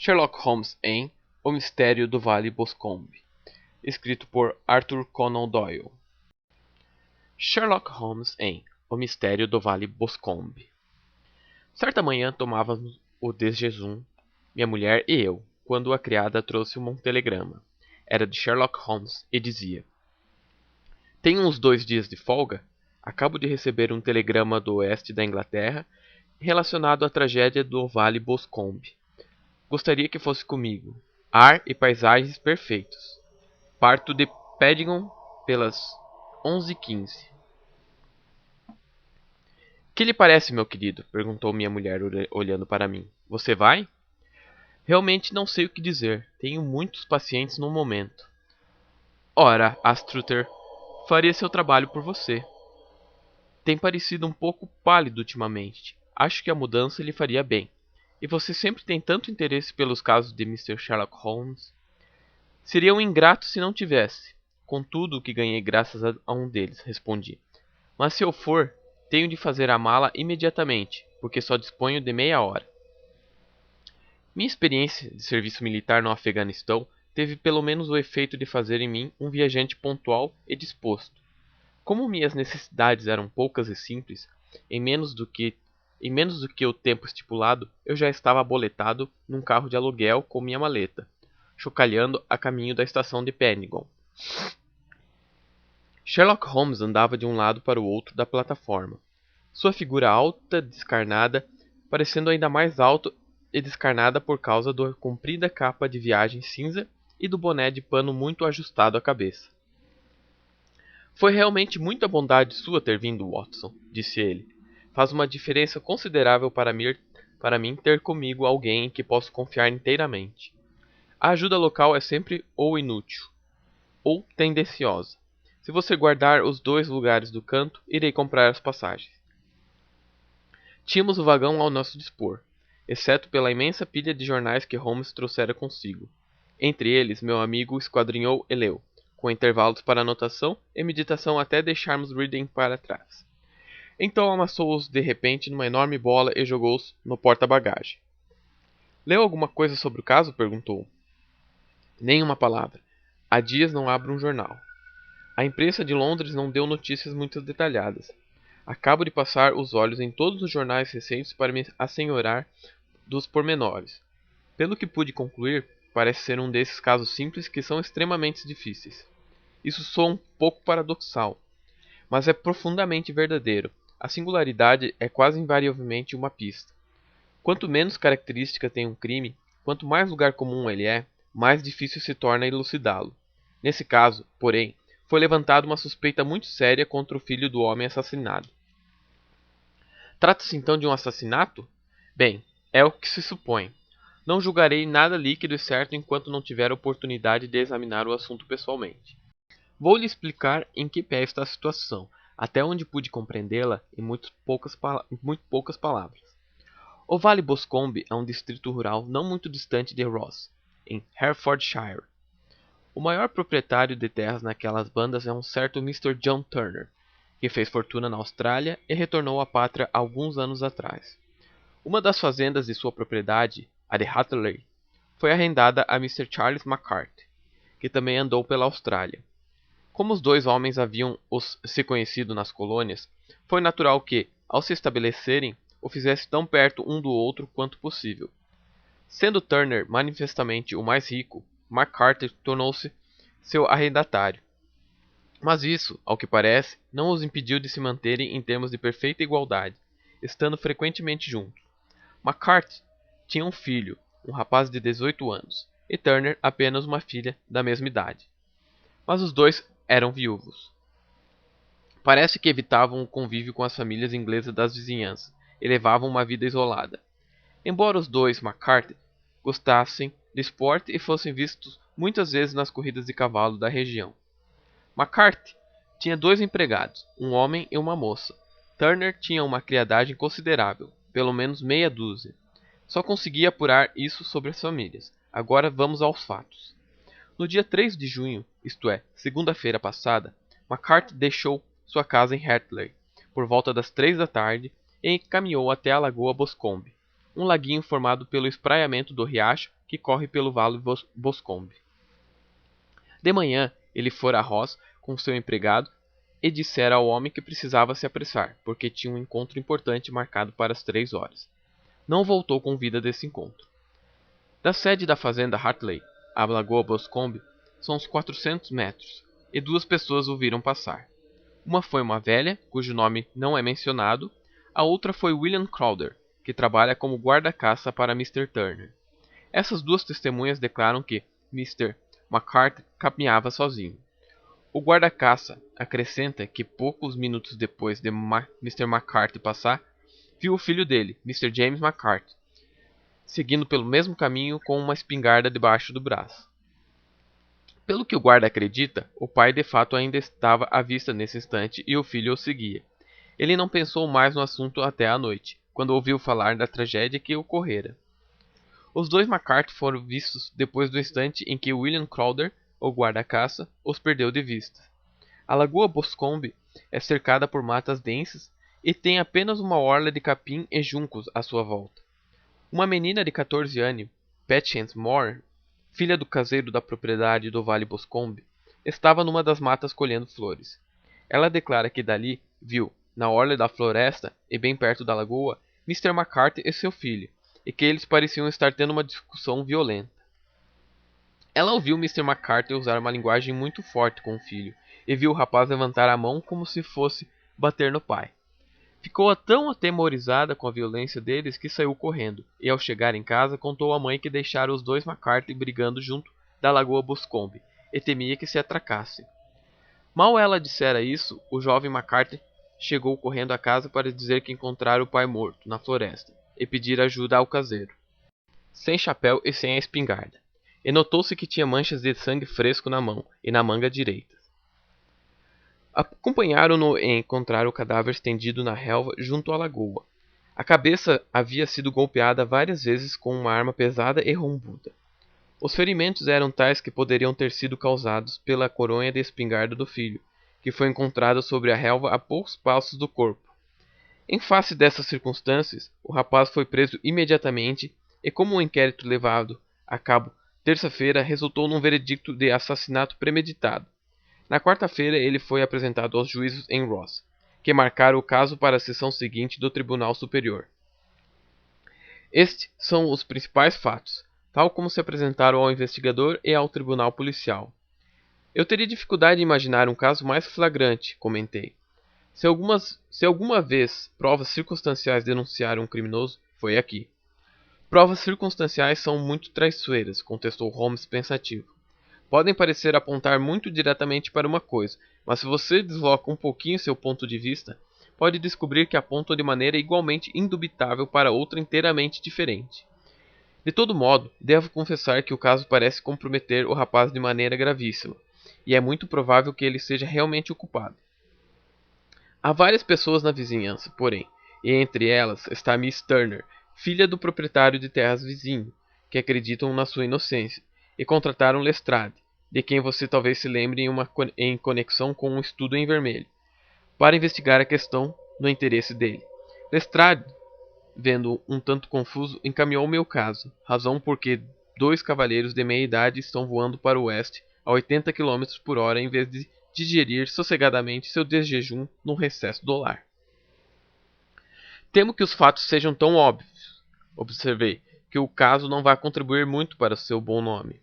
Sherlock Holmes em O Mistério do Vale Boscombe, escrito por Arthur Conan Doyle. Sherlock Holmes em O Mistério do Vale Boscombe. Certa manhã tomávamos o desjejum, minha mulher e eu, quando a criada trouxe um telegrama. Era de Sherlock Holmes e dizia: Tenho uns 2 dias de folga? Acabo de receber um telegrama do oeste da Inglaterra relacionado à tragédia do Vale Boscombe. Gostaria que fosse comigo. Ar e paisagens perfeitos. Parto de Paddington pelas 11h15. Que lhe parece, meu querido? Perguntou minha mulher olhando para mim. Você vai? Realmente não sei o que dizer. Tenho muitos pacientes no momento. Ora, Astruter, faria seu trabalho por você. Tem parecido um pouco pálido ultimamente. Acho que a mudança lhe faria bem. E você sempre tem tanto interesse pelos casos de Mr. Sherlock Holmes. Seria um ingrato se não tivesse. Contudo, o que ganhei graças a um deles, respondi. Mas se eu for, tenho de fazer a mala imediatamente, porque só disponho de meia hora. Minha experiência de serviço militar no Afeganistão teve pelo menos o efeito de fazer em mim um viajante pontual e disposto. Como minhas necessidades eram poucas e simples, em menos do que o tempo estipulado, eu já estava aboletado num carro de aluguel com minha maleta, chocalhando a caminho da estação de Paddington. Sherlock Holmes andava de um lado para o outro da plataforma, sua figura alta, descarnada, parecendo ainda mais alta e descarnada por causa da comprida capa de viagem cinza e do boné de pano muito ajustado à cabeça. Foi realmente muita bondade sua ter vindo, Watson, disse ele. Faz uma diferença considerável para mim ter comigo alguém em que posso confiar inteiramente. A ajuda local é sempre ou inútil, ou tendenciosa. Se você guardar os 2 lugares do canto, irei comprar as passagens. Tínhamos o vagão ao nosso dispor, exceto pela imensa pilha de jornais que Holmes trouxera consigo. Entre eles, meu amigo esquadrinhou e leu, com intervalos para anotação e meditação até deixarmos Reading para trás. Então amassou-os de repente numa enorme bola e jogou-os no porta-bagagem. Leu alguma coisa sobre o caso? Perguntou. Nem uma palavra. Há dias não abro um jornal. A imprensa de Londres não deu notícias muito detalhadas. Acabo de passar os olhos em todos os jornais recentes para me assenhorar dos pormenores. Pelo que pude concluir, parece ser um desses casos simples que são extremamente difíceis. Isso soa um pouco paradoxal, mas é profundamente verdadeiro. A singularidade é quase invariavelmente uma pista. Quanto menos característica tem um crime, quanto mais lugar comum ele é, mais difícil se torna elucidá-lo. Nesse caso, porém, foi levantada uma suspeita muito séria contra o filho do homem assassinado. Trata-se então de um assassinato? Bem, é o que se supõe. Não julgarei nada líquido e certo enquanto não tiver oportunidade de examinar o assunto pessoalmente. Vou-lhe explicar em que pé está a situação, até onde pude compreendê-la em muito poucas palavras. O Vale Boscombe é um distrito rural não muito distante de Ross, em Herefordshire. O maior proprietário de terras naquelas bandas é um certo Mr. John Turner, que fez fortuna na Austrália e retornou à pátria alguns anos atrás. Uma das fazendas de sua propriedade, a de Hatley, foi arrendada a Mr. Charles McCarthy, que também andou pela Austrália. Como os 2 homens haviam se conhecido nas colônias, foi natural que, ao se estabelecerem, o fizesse tão perto um do outro quanto possível. Sendo Turner manifestamente o mais rico, McCarthy tornou-se seu arrendatário. Mas isso, ao que parece, não os impediu de se manterem em termos de perfeita igualdade, estando frequentemente juntos. McCarthy tinha um filho, um rapaz de 18 anos, e Turner apenas uma filha da mesma idade. Mas os 2 eram viúvos. Parece que evitavam o convívio com as famílias inglesas das vizinhanças e levavam uma vida isolada. Embora os 2 McCarthy gostassem de esporte e fossem vistos muitas vezes nas corridas de cavalo da região. McCarthy tinha 2 empregados, um homem e uma moça. Turner tinha uma criadagem considerável, pelo menos meia dúzia. Só conseguia apurar isso sobre as famílias. Agora vamos aos fatos. No dia 3 de junho, isto é, segunda-feira passada, McCarthy deixou sua casa em Hatley, por volta das 3 da tarde, e caminhou até a Lagoa Boscombe. um laguinho formado pelo espraiamento do riacho que corre pelo Vale Boscombe. De manhã, ele fora a Ross com seu empregado e dissera ao homem que precisava se apressar, porque tinha um encontro importante marcado para as 3 horas. Não voltou com vida desse encontro. Da sede da fazenda Hartley à Lagoa Boscombe são uns 400 metros, e 2 pessoas o viram passar. Uma foi uma velha, cujo nome não é mencionado, a outra foi William Crowder, que trabalha como guarda-caça para Mr. Turner. Essas 2 testemunhas declaram que Mr. McCarthy caminhava sozinho. O guarda-caça acrescenta que poucos minutos depois de Mr. McCarthy passar, viu o filho dele, Mr. James McCarthy, seguindo pelo mesmo caminho com uma espingarda debaixo do braço. Pelo que o guarda acredita, o pai de fato ainda estava à vista nesse instante e o filho o seguia. Ele não pensou mais no assunto até à noite, quando ouviu falar da tragédia que ocorrera. Os 2 McCarthy foram vistos depois do instante em que William Crowder, o guarda-caça, os perdeu de vista. A Lagoa Boscombe é cercada por matas densas e tem apenas uma orla de capim e juncos à sua volta. Uma menina de 14 anos, Patience Moore, filha do caseiro da propriedade do Vale Boscombe, estava numa das matas colhendo flores. Ela declara que dali viu, na orla da floresta e bem perto da lagoa, Mr. McCarthy e seu filho, e que eles pareciam estar tendo uma discussão violenta. Ela ouviu Mr. McCarthy usar uma linguagem muito forte com o filho, e viu o rapaz levantar a mão como se fosse bater no pai. Ficou tão atemorizada com a violência deles que saiu correndo, e ao chegar em casa contou à mãe que deixara os 2 McCarthy brigando junto da Lagoa Boscombe, e temia que se atracassem. Mal ela dissera isso, o jovem McCarthy chegou correndo à casa para dizer que encontrara o pai morto, na floresta, e pedir ajuda ao caseiro, sem chapéu e sem a espingarda, e notou-se que tinha manchas de sangue fresco na mão e na manga direita. Acompanharam-no e encontraram o cadáver estendido na relva junto à lagoa. A cabeça havia sido golpeada várias vezes com uma arma pesada e rombuda. Os ferimentos eram tais que poderiam ter sido causados pela coronha de espingarda do filho, que foi encontrada sobre a relva a poucos passos do corpo. Em face dessas circunstâncias, o rapaz foi preso imediatamente e, como o inquérito levado a cabo terça-feira resultou num veredicto de assassinato premeditado. Na quarta-feira ele foi apresentado aos juízes em Ross, que marcaram o caso para a sessão seguinte do Tribunal Superior. Estes são os principais fatos, tal como se apresentaram ao investigador e ao tribunal policial. Eu teria dificuldade em imaginar um caso mais flagrante, comentei. Se alguma vez provas circunstanciais denunciaram um criminoso, foi aqui. Provas circunstanciais são muito traiçoeiras, contestou Holmes pensativo. Podem parecer apontar muito diretamente para uma coisa, mas se você desloca um pouquinho seu ponto de vista, pode descobrir que apontam de maneira igualmente indubitável para outra inteiramente diferente. De todo modo, devo confessar que o caso parece comprometer o rapaz de maneira gravíssima, e é muito provável que ele seja realmente o culpado. Há várias pessoas na vizinhança, porém, e entre elas está Miss Turner, filha do proprietário de terras vizinho, que acreditam na sua inocência, e contrataram Lestrade, de quem você talvez se lembre em conexão com um estudo em vermelho, para investigar a questão no interesse dele. Lestrade, vendo um tanto confuso, encaminhou meu caso, razão por que 2 cavalheiros de meia idade estão voando para o oeste a 80 km por hora em vez de digerir sossegadamente seu desjejum num recesso do lar. Temo que os fatos sejam tão óbvios, observei, que o caso não vai contribuir muito para seu bom nome.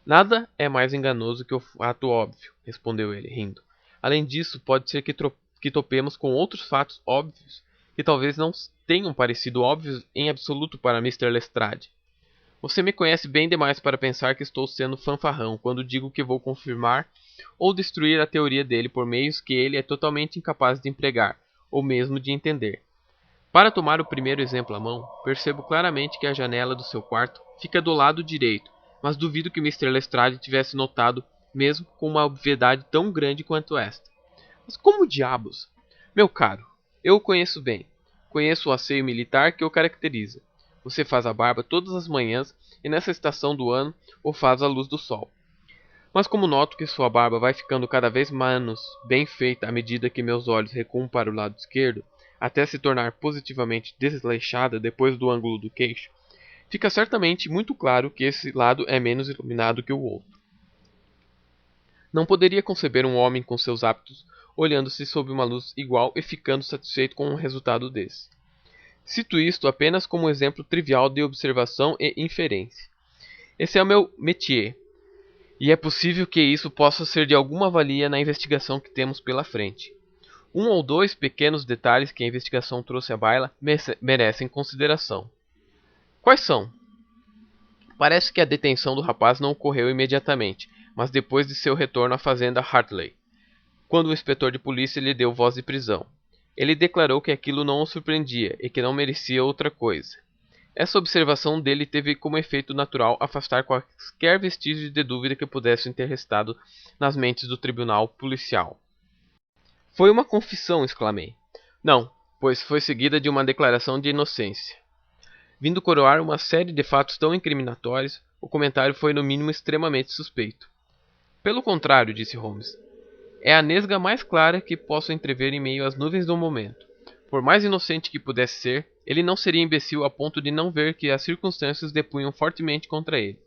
Nada é mais enganoso que o fato óbvio, respondeu ele, rindo. Além disso, pode ser que topemos com outros fatos óbvios que talvez não tenham parecido óbvios em absoluto para Mr. Lestrade. Você me conhece bem demais para pensar que estou sendo fanfarrão quando digo que vou confirmar ou destruir a teoria dele por meios que ele é totalmente incapaz de empregar, ou mesmo de entender. Para tomar o primeiro exemplo à mão, percebo claramente que a janela do seu quarto fica do lado direito, mas duvido que Mr. Lestrade tivesse notado, mesmo com uma obviedade tão grande quanto esta. Mas como diabos? Meu caro, eu o conheço bem. Conheço o asseio militar que o caracteriza. Você faz a barba todas as manhãs e nessa estação do ano o faz à luz do sol. Mas como noto que sua barba vai ficando cada vez menos bem feita à medida que meus olhos recuam para o lado esquerdo, até se tornar positivamente desleixada depois do ângulo do queixo, fica certamente muito claro que esse lado é menos iluminado que o outro. Não poderia conceber um homem com seus hábitos olhando-se sob uma luz igual e ficando satisfeito com um resultado desse. Cito isto apenas como um exemplo trivial de observação e inferência. Esse é o meu métier, e é possível que isso possa ser de alguma valia na investigação que temos pela frente. Um ou dois pequenos detalhes que a investigação trouxe à baila merecem consideração. Quais são? Parece que a detenção do rapaz não ocorreu imediatamente, mas depois de seu retorno à fazenda Hartley, quando o inspetor de polícia lhe deu voz de prisão. Ele declarou que aquilo não o surpreendia e que não merecia outra coisa. Essa observação dele teve como efeito natural afastar qualquer vestígio de dúvida que pudessem ter restado nas mentes do tribunal policial. Foi uma confissão, exclamei. Não, pois foi seguida de uma declaração de inocência. Vindo coroar uma série de fatos tão incriminatórios, o comentário foi no mínimo extremamente suspeito. Pelo contrário, disse Holmes, é a nesga mais clara que posso entrever em meio às nuvens do momento. Por mais inocente que pudesse ser, ele não seria imbecil a ponto de não ver que as circunstâncias depunham fortemente contra ele.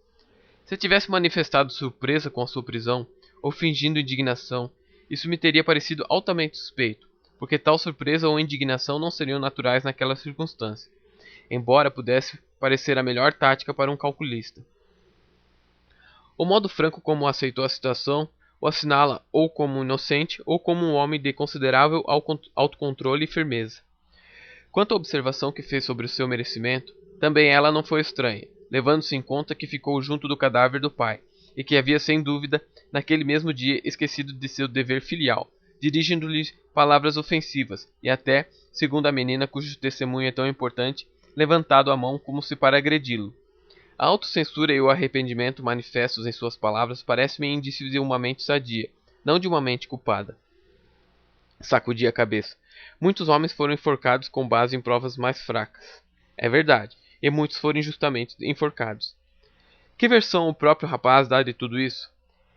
Se tivesse manifestado surpresa com a sua prisão, ou fingindo indignação, isso me teria parecido altamente suspeito, porque tal surpresa ou indignação não seriam naturais naquela circunstância, embora pudesse parecer a melhor tática para um calculista. O modo franco como aceitou a situação o assinala ou como inocente ou como um homem de considerável autocontrole e firmeza. Quanto à observação que fez sobre o seu merecimento, também ela não foi estranha, levando-se em conta que ficou junto do cadáver do pai, e que havia sem dúvida, naquele mesmo dia, esquecido de seu dever filial, dirigindo-lhe palavras ofensivas, e até, segundo a menina cujo testemunho é tão importante, levantado a mão como se para agredi-lo. A autocensura e o arrependimento manifestos em suas palavras parecem-me indícios de uma mente sadia, não de uma mente culpada. Sacudi a cabeça. Muitos homens foram enforcados com base em provas mais fracas. É verdade, e muitos foram injustamente enforcados. Que versão o próprio rapaz dá de tudo isso?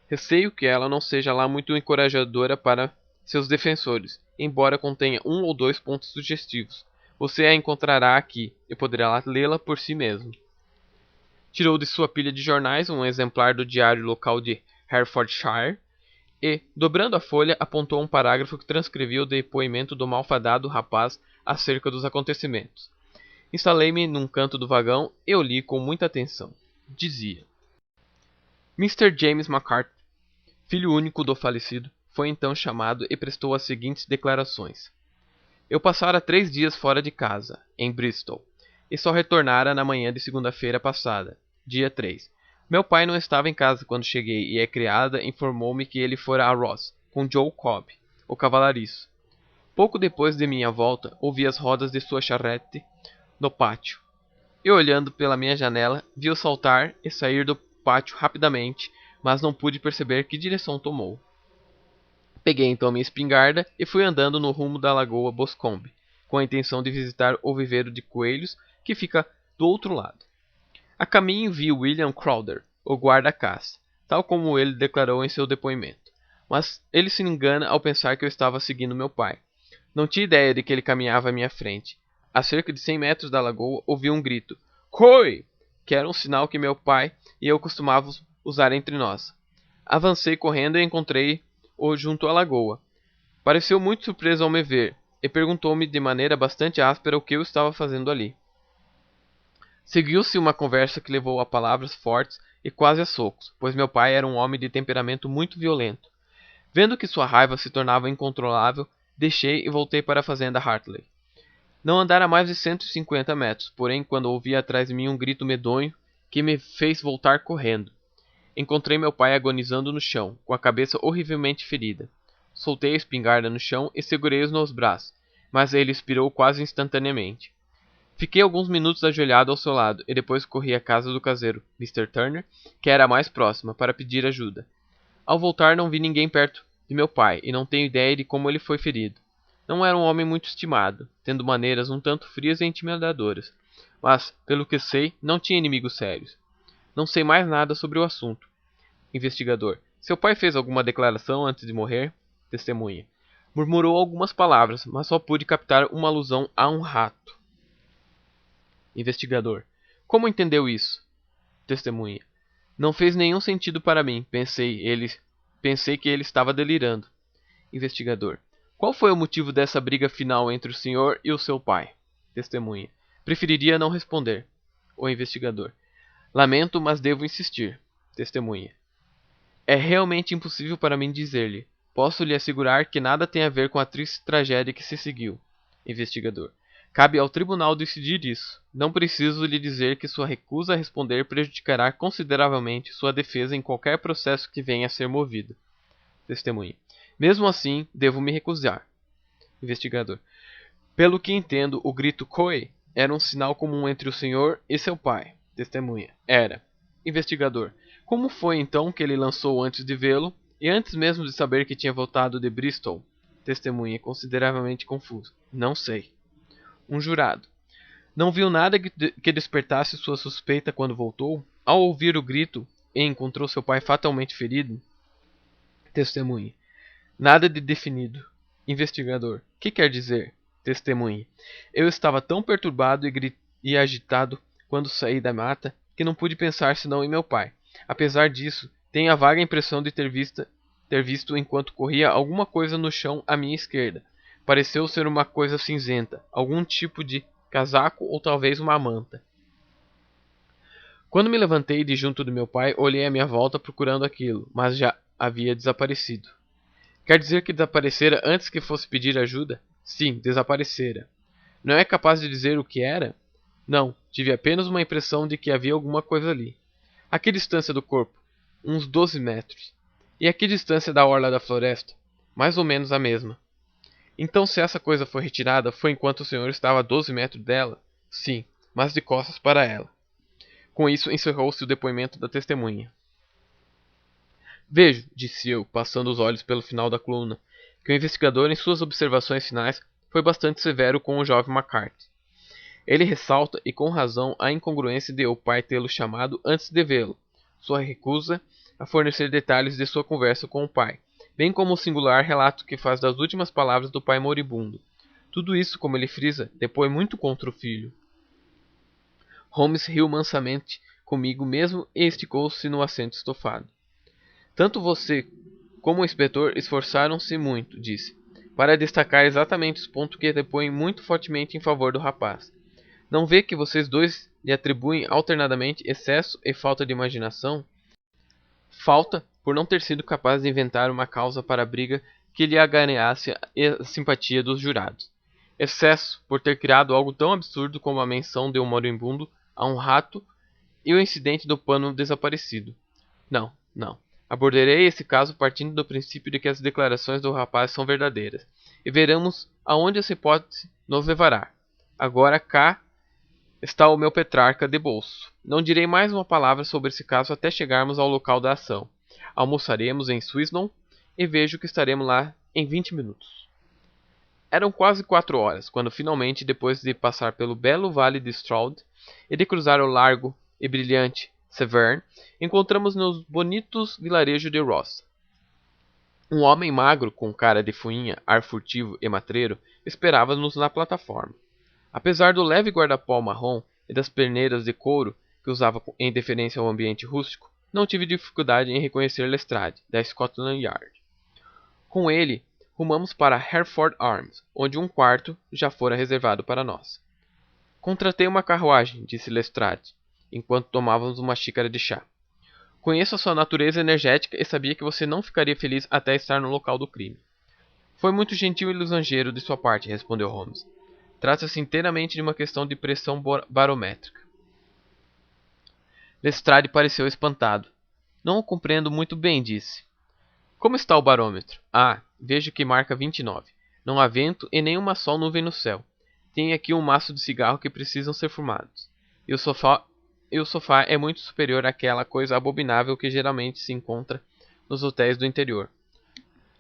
Receio que ela não seja lá muito encorajadora para seus defensores, embora contenha um ou dois pontos sugestivos. Você a encontrará aqui, e poderá lê-la por si mesmo. Tirou de sua pilha de jornais um exemplar do diário local de Herefordshire e, dobrando a folha, apontou um parágrafo que transcrevia o depoimento do malfadado rapaz acerca dos acontecimentos. Instalei-me num canto do vagão e o li com muita atenção. Dizia: Mr. James McCarthy, filho único do falecido, foi então chamado e prestou as seguintes declarações. Eu passara 3 dias fora de casa, em Bristol, e só retornara na manhã de segunda-feira passada, dia 3. Meu pai não estava em casa quando cheguei e a criada informou-me que ele fora a Ross, com Joe Cobb, o cavalariço. Pouco depois de minha volta, ouvi as rodas de sua charrete no pátio. E olhando pela minha janela, vi-o saltar e sair do pátio rapidamente, mas não pude perceber que direção tomou. Peguei então minha espingarda e fui andando no rumo da lagoa Boscombe, com a intenção de visitar o viveiro de coelhos que fica do outro lado. A caminho vi William Crowther, o guarda-caça, tal como ele declarou em seu depoimento. Mas ele se engana ao pensar que eu estava seguindo meu pai. Não tinha ideia de que ele caminhava à minha frente. A cerca de 100 metros da lagoa ouvi um grito, "Coi!", que era um sinal que meu pai e eu costumávamos usar entre nós. Avancei correndo e encontrei-o junto à lagoa. Pareceu muito surpreso ao me ver, e perguntou-me de maneira bastante áspera o que eu estava fazendo ali. Seguiu-se uma conversa que levou a palavras fortes e quase a socos, pois meu pai era um homem de temperamento muito violento. Vendo que sua raiva se tornava incontrolável, deixei e voltei para a fazenda Hartley. Não andara mais de 150 metros, porém, quando ouvi atrás de mim um grito medonho que me fez voltar correndo. Encontrei meu pai agonizando no chão, com a cabeça horrivelmente ferida. Soltei a espingarda no chão e segurei-os nos braços, mas ele expirou quase instantaneamente. Fiquei alguns minutos ajoelhado ao seu lado e depois corri à casa do caseiro, Mr. Turner, que era a mais próxima, para pedir ajuda. Ao voltar não vi ninguém perto de meu pai e não tenho ideia de como ele foi ferido. Não era um homem muito estimado, tendo maneiras um tanto frias e intimidadoras, mas, pelo que sei, não tinha inimigos sérios. Não sei mais nada sobre o assunto. Investigador: seu pai fez alguma declaração antes de morrer? Testemunha: Murmurou algumas palavras, mas só pude captar uma alusão a um rato. Investigador. Como entendeu isso? Testemunha. Não fez nenhum sentido para mim. Pensei que ele estava delirando. Investigador. Qual foi o motivo dessa briga final entre o senhor e o seu pai? Testemunha. Preferiria não responder. O investigador. Lamento, mas devo insistir. Testemunha. É realmente impossível para mim dizer-lhe. Posso lhe assegurar que nada tem a ver com a triste tragédia que se seguiu. Investigador. Cabe ao tribunal decidir isso. Não preciso lhe dizer que sua recusa a responder prejudicará consideravelmente sua defesa em qualquer processo que venha a ser movido. Testemunha. Mesmo assim, devo me recusar. Investigador. Pelo que entendo, o grito "Coe" era um sinal comum entre o senhor e seu pai. Testemunha. Era. Investigador. Como foi então que ele lançou antes de vê-lo e antes mesmo de saber que tinha voltado de Bristol? Testemunha, consideravelmente confuso. Não sei. Um jurado. Não viu nada que despertasse sua suspeita quando voltou? Ao ouvir o grito e encontrou seu pai fatalmente ferido? Testemunha. Nada de definido. Investigador. Que quer dizer? Testemunha. Eu estava tão perturbado e agitado quando saí da mata que não pude pensar senão em meu pai. Apesar disso, tenho a vaga impressão de ter visto enquanto corria alguma coisa no chão à minha esquerda. Pareceu ser uma coisa cinzenta, algum tipo de casaco ou talvez uma manta. Quando me levantei de junto do meu pai, olhei à minha volta procurando aquilo, mas já havia desaparecido. Quer dizer que desaparecera antes que fosse pedir ajuda? Sim, desaparecera. Não é capaz de dizer o que era? Não, tive apenas uma impressão de que havia alguma coisa ali. A que distância do corpo? Uns 12 metros. E a que distância da orla da floresta? Mais ou menos a mesma. Então, se essa coisa foi retirada, foi enquanto o senhor estava a 12 metros dela? Sim, mas de costas para ela. Com isso, encerrou-se o depoimento da testemunha. Vejo, disse eu, passando os olhos pelo final da coluna, que o investigador, em suas observações finais, foi bastante severo com o jovem McCarthy. Ele ressalta, e com razão, a incongruência de o pai tê-lo chamado antes de vê-lo, sua recusa a fornecer detalhes de sua conversa com o pai, bem como o singular relato que faz das últimas palavras do pai moribundo. Tudo isso, como ele frisa, depõe muito contra o filho. Holmes riu mansamente comigo mesmo e esticou-se no assento estofado. Tanto você como o inspetor esforçaram-se muito, disse, para destacar exatamente os pontos que depõem muito fortemente em favor do rapaz. Não vê que vocês dois lhe atribuem alternadamente excesso e falta de imaginação? Falta por não ter sido capaz de inventar uma causa para a briga que lhe ganhasse a simpatia dos jurados. Excesso por ter criado algo tão absurdo como a menção de um moribundo a um rato e o incidente do pano desaparecido. Não, não. Abordarei esse caso partindo do princípio de que as declarações do rapaz são verdadeiras, e veremos aonde essa hipótese nos levará. Agora cá está o meu Petrarca de bolso. Não direi mais uma palavra sobre esse caso até chegarmos ao local da ação. Almoçaremos em Swindon e vejo que estaremos lá em 20 minutos. Eram quase 4 horas, quando finalmente, depois de passar pelo belo vale de Stroud e de cruzar o largo e brilhante Severn, encontramos nos bonitos vilarejos de Ross. Um homem magro, com cara de fuinha, ar furtivo e matreiro, esperava-nos na plataforma. Apesar do leve guarda-pó marrom e das peneiras de couro que usava em deferência ao ambiente rústico, não tive dificuldade em reconhecer Lestrade, da Scotland Yard. Com ele, rumamos para Hereford Arms, onde um quarto já fora reservado para nós. Contratei uma carruagem, disse Lestrade, enquanto tomávamos uma xícara de chá. Conheço a sua natureza energética e sabia que você não ficaria feliz até estar no local do crime. Foi muito gentil e lisonjeiro de sua parte, respondeu Holmes. Trata-se inteiramente de uma questão de pressão barométrica. Lestrade pareceu espantado. Não o compreendo muito bem, disse. Como está o barômetro? Ah, vejo que marca 29. Não há vento e nem uma só nuvem no céu. Tenho aqui um maço de cigarro que precisam ser fumados. E o sofá é muito superior àquela coisa abominável que geralmente se encontra nos hotéis do interior.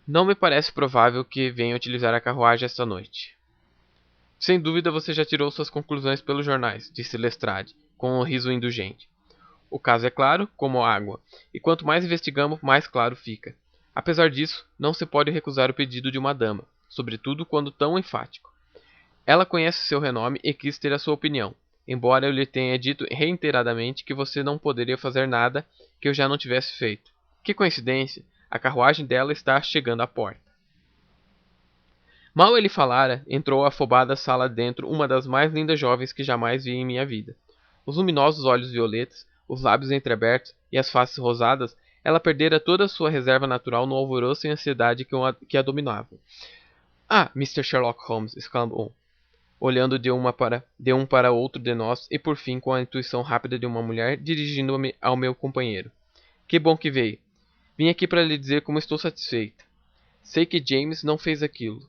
Não me parece provável que venha utilizar a carruagem esta noite. Sem dúvida você já tirou suas conclusões pelos jornais, disse Lestrade, com um riso indulgente. O caso é claro, como água, e quanto mais investigamos, mais claro fica. Apesar disso, não se pode recusar o pedido de uma dama. sobretudo quando tão enfático. Ela conhece seu renome e quis ter a sua opinião, embora eu lhe tenha dito reiteradamente que você não poderia fazer nada que eu já não tivesse feito. Que coincidência! A carruagem dela está chegando à porta. Mal ele falara, entrou a afobada sala dentro uma das mais lindas jovens que jamais vi em minha vida. Os luminosos olhos violetas, os lábios entreabertos e as faces rosadas, ela perdera toda a sua reserva natural no alvoroço e ansiedade que a dominavam. Ah, Mr. Sherlock Holmes! Exclamou, olhando de um para outro de nós e por fim, com a intuição rápida de uma mulher, dirigindo-me ao meu companheiro. Que bom que veio. Vim aqui para lhe dizer como estou satisfeita. Sei que James não fez aquilo.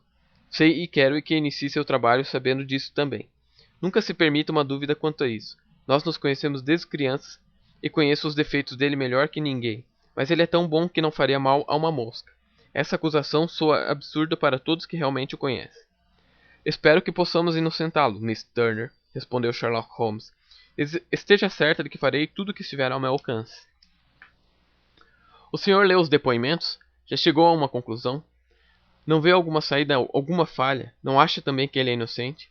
Sei e quero que inicie seu trabalho sabendo disso também. Nunca se permita uma dúvida quanto a isso. Nós nos conhecemos desde crianças e conheço os defeitos dele melhor que ninguém. Mas ele é tão bom que não faria mal a uma mosca. Essa acusação soa absurda para todos que realmente o conhecem. Espero que possamos inocentá-lo, Miss Turner, respondeu Sherlock Holmes. Esteja certa de que farei tudo o que estiver ao meu alcance. O senhor leu os depoimentos? Já chegou a uma conclusão? Não vê alguma saída, alguma falha? Não acha também que ele é inocente?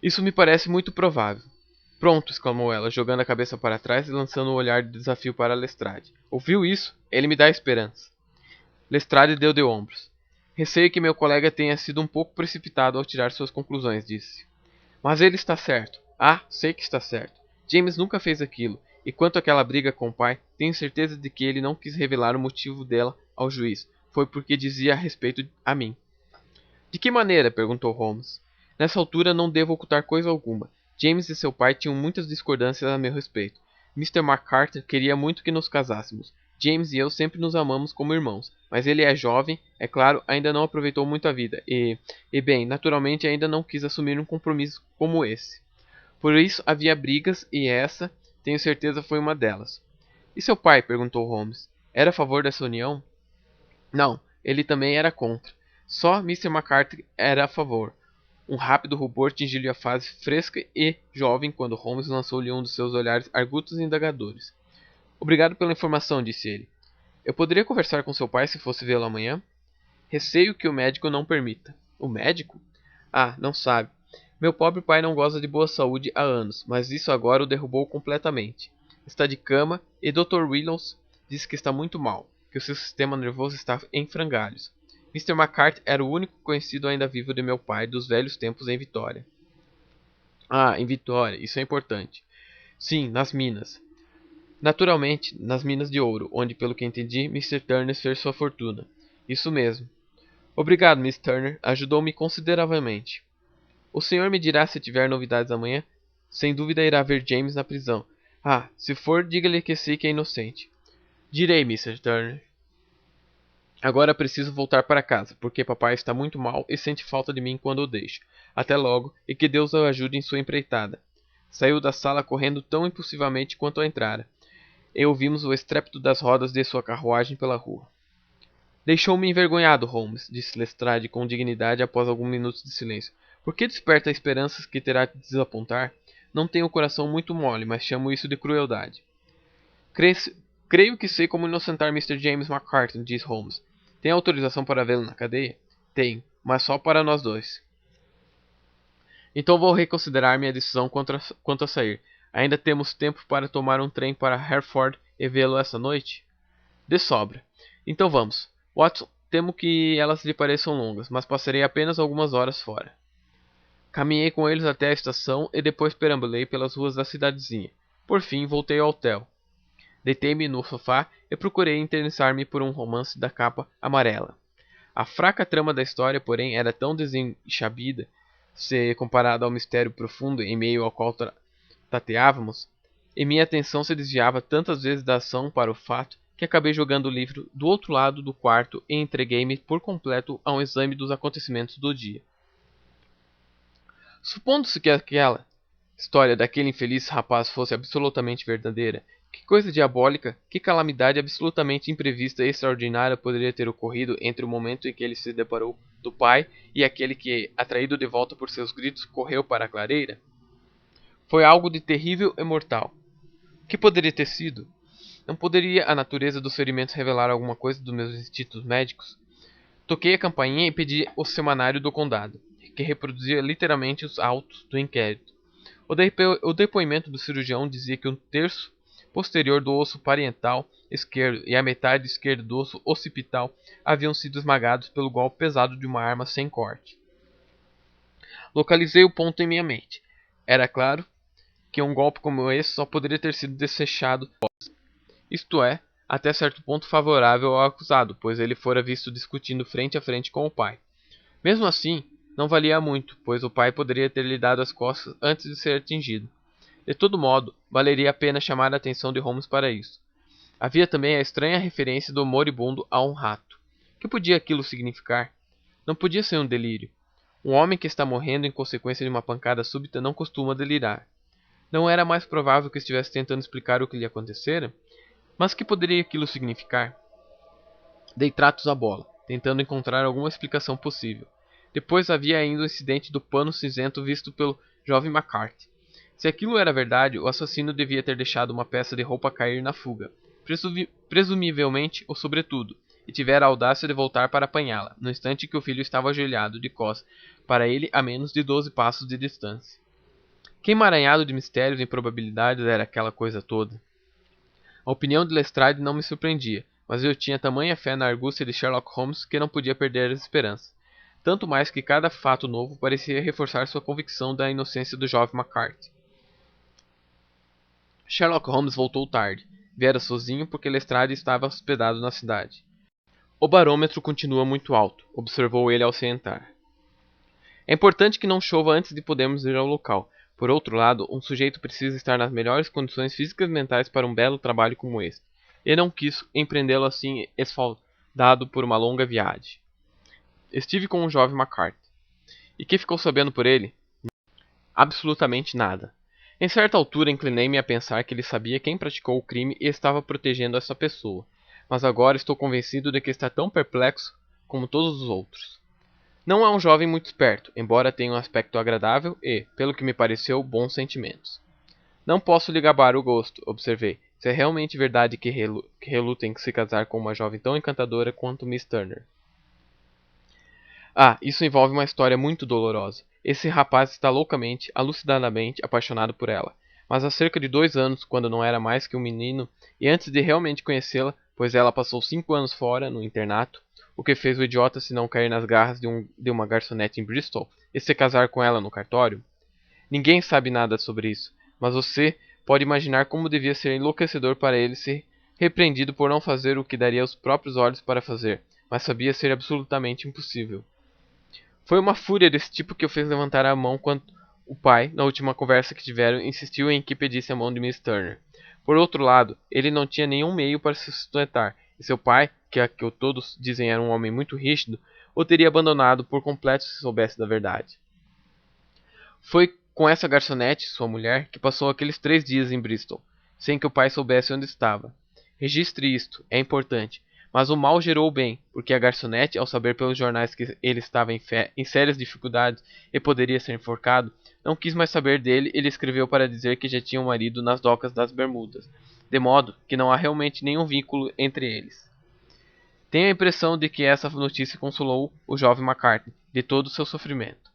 Isso me parece muito provável. Pronto, exclamou ela, jogando a cabeça para trás e lançando um olhar de desafio para Lestrade. Ouviu isso? Ele me dá esperança. Lestrade deu de ombros. Receio que meu colega tenha sido um pouco precipitado ao tirar suas conclusões, disse. Mas ele está certo. Ah, sei que está certo. James nunca fez aquilo, e quanto àquela briga com o pai, tenho certeza de que ele não quis revelar o motivo dela ao juiz. Foi porque dizia a respeito a mim. De que maneira? Perguntou Holmes. Nessa altura não devo ocultar coisa alguma. James e seu pai tinham muitas discordâncias a meu respeito. Mr. McCarthy queria muito que nos casássemos. James e eu sempre nos amamos como irmãos, mas ele é jovem, é claro, ainda não aproveitou muito a vida bem, naturalmente ainda não quis assumir um compromisso como esse. Por isso havia brigas e essa, tenho certeza, foi uma delas. E seu pai? Perguntou Holmes. Era a favor dessa união? Não, ele também era contra. Só Mr. McCarthy era a favor. Um rápido rubor tingiu-lhe a face fresca e jovem quando Holmes lançou-lhe um dos seus olhares argutos e indagadores. Obrigado pela informação, disse ele. Eu poderia conversar com seu pai se fosse vê-lo amanhã? Receio que o médico não permita. O médico? Ah, não sabe. Meu pobre pai não goza de boa saúde há anos, mas isso agora o derrubou completamente. Está de cama e Dr. Willows diz que está muito mal, que o seu sistema nervoso está em frangalhos. Mr. McCarthy era o único conhecido ainda vivo de meu pai dos velhos tempos em Vitória. Ah, em Vitória, isso é importante. Sim, nas minas. Naturalmente, nas minas de ouro, onde, pelo que entendi, Mr. Turner fez sua fortuna. Isso mesmo. Obrigado, Miss Turner. Ajudou-me consideravelmente. O senhor me dirá se tiver novidades amanhã? Sem dúvida irá ver James na prisão. Ah, se for, diga-lhe que sei que é inocente. Direi, Mr. Turner. Agora preciso voltar para casa, porque papai está muito mal e sente falta de mim quando o deixo. Até logo, e que Deus o ajude em sua empreitada. Saiu da sala correndo tão impulsivamente quanto entrara, e ouvimos o estrépito das rodas de sua carruagem pela rua. Deixou-me envergonhado, Holmes, disse Lestrade com dignidade após alguns minutos de silêncio. Por que desperta esperanças que terá de desapontar? Não tenho o coração muito mole, mas chamo isso de crueldade. Creio que sei como inocentar Mr. James McCarthy, disse Holmes. Tem autorização para vê-lo na cadeia? Tenho, mas só para nós dois. Então vou reconsiderar minha decisão quanto a sair. Ainda temos tempo para tomar um trem para Hereford e vê-lo essa noite? De sobra. Então vamos. Watson, temo que elas lhe pareçam longas, mas passarei apenas algumas horas fora. Caminhei com eles até a estação e depois perambulei pelas ruas da cidadezinha. Por fim, voltei ao hotel. Deitei-me no sofá e procurei interessar-me por um romance da capa amarela. A fraca trama da história, porém, era tão desenxabida, se comparada ao mistério profundo em meio ao qual tateávamos, e minha atenção se desviava tantas vezes da ação para o fato, que acabei jogando o livro do outro lado do quarto e entreguei-me por completo a um exame dos acontecimentos do dia. Supondo-se que aquela história daquele infeliz rapaz fosse absolutamente verdadeira, que coisa diabólica, que calamidade absolutamente imprevista e extraordinária poderia ter ocorrido entre o momento em que ele se deparou do pai e aquele que, atraído de volta por seus gritos, correu para a clareira? Foi algo de terrível e mortal. O que poderia ter sido? Não poderia a natureza dos ferimentos revelar alguma coisa dos meus instintos médicos? Toquei a campainha e pedi o semanário do condado, que reproduzia literalmente os autos do inquérito. O depoimento do cirurgião dizia que um terço posterior do osso parietal esquerdo e a metade esquerda do osso occipital haviam sido esmagados pelo golpe pesado de uma arma sem corte. Localizei o ponto em minha mente. Era claro que um golpe como esse só poderia ter sido desfechado, isto é, até certo ponto favorável ao acusado, pois ele fora visto discutindo frente a frente com o pai. Mesmo assim, não valia muito, pois o pai poderia ter lhe dado as costas antes de ser atingido. De todo modo, valeria a pena chamar a atenção de Holmes para isso. Havia também a estranha referência do moribundo a um rato. Que podia aquilo significar? Não podia ser um delírio. Um homem que está morrendo em consequência de uma pancada súbita não costuma delirar. Não era mais provável que estivesse tentando explicar o que lhe acontecera? Mas que poderia aquilo significar? Dei tratos à bola, tentando encontrar alguma explicação possível. Depois havia ainda o incidente do pano cinzento visto pelo jovem McCarthy. Se aquilo era verdade, o assassino devia ter deixado uma peça de roupa cair na fuga, presumivelmente o sobretudo, e tivera a audácia de voltar para apanhá-la, no instante que o filho estava ajoelhado de costas para ele a menos de 12 passos de distância. Que emaranhado de mistérios e improbabilidades era aquela coisa toda! A opinião de Lestrade não me surpreendia, mas eu tinha tamanha fé na argúcia de Sherlock Holmes que não podia perder as esperanças. Tanto mais que cada fato novo parecia reforçar sua convicção da inocência do jovem McCarthy. Sherlock Holmes voltou tarde. Viera sozinho porque Lestrade estava hospedado na cidade. O barômetro continua muito alto, observou ele ao se entrar. É importante que não chova antes de podermos ir ao local. Por outro lado, um sujeito precisa estar nas melhores condições físicas e mentais para um belo trabalho como este. E não quis empreendê-lo assim esfaldado por uma longa viagem. Estive com o jovem McCarthy. E que ficou sabendo por ele? Absolutamente nada. Em certa altura inclinei-me a pensar que ele sabia quem praticou o crime e estava protegendo essa pessoa. Mas agora estou convencido de que está tão perplexo como todos os outros. Não é um jovem muito esperto, embora tenha um aspecto agradável e, pelo que me pareceu, bons sentimentos. Não posso lhe gabar o gosto, observei. Se é realmente verdade que reluta em se casar com uma jovem tão encantadora quanto Miss Turner. Ah, isso envolve uma história muito dolorosa. Esse rapaz está loucamente, alucinadamente apaixonado por ela. Mas há cerca de 2 anos, quando não era mais que um menino, e antes de realmente conhecê-la, pois ela passou 5 anos fora, no internato, o que fez o idiota se não cair nas garras de uma garçonete em Bristol e se casar com ela no cartório? Ninguém sabe nada sobre isso, mas você pode imaginar como devia ser enlouquecedor para ele ser repreendido por não fazer o que daria aos próprios olhos para fazer, mas sabia ser absolutamente impossível. Foi uma fúria desse tipo que o fez levantar a mão quando o pai, na última conversa que tiveram, insistiu em que pedisse a mão de Miss Turner. Por outro lado, ele não tinha nenhum meio para se sustentar, e seu pai, que todos dizem era um homem muito rígido, o teria abandonado por completo se soubesse da verdade. Foi com essa garçonete, sua mulher, que passou aqueles 3 dias em Bristol, sem que o pai soubesse onde estava. Registre isto, é importante. Mas o mal gerou o bem, porque a garçonete, ao saber pelos jornais que ele estava em sérias dificuldades e poderia ser enforcado, não quis mais saber dele e lhe escreveu para dizer que já tinha um marido nas docas das Bermudas, de modo que não há realmente nenhum vínculo entre eles. Tenho a impressão de que essa notícia consolou o jovem McCarthy de todo o seu sofrimento.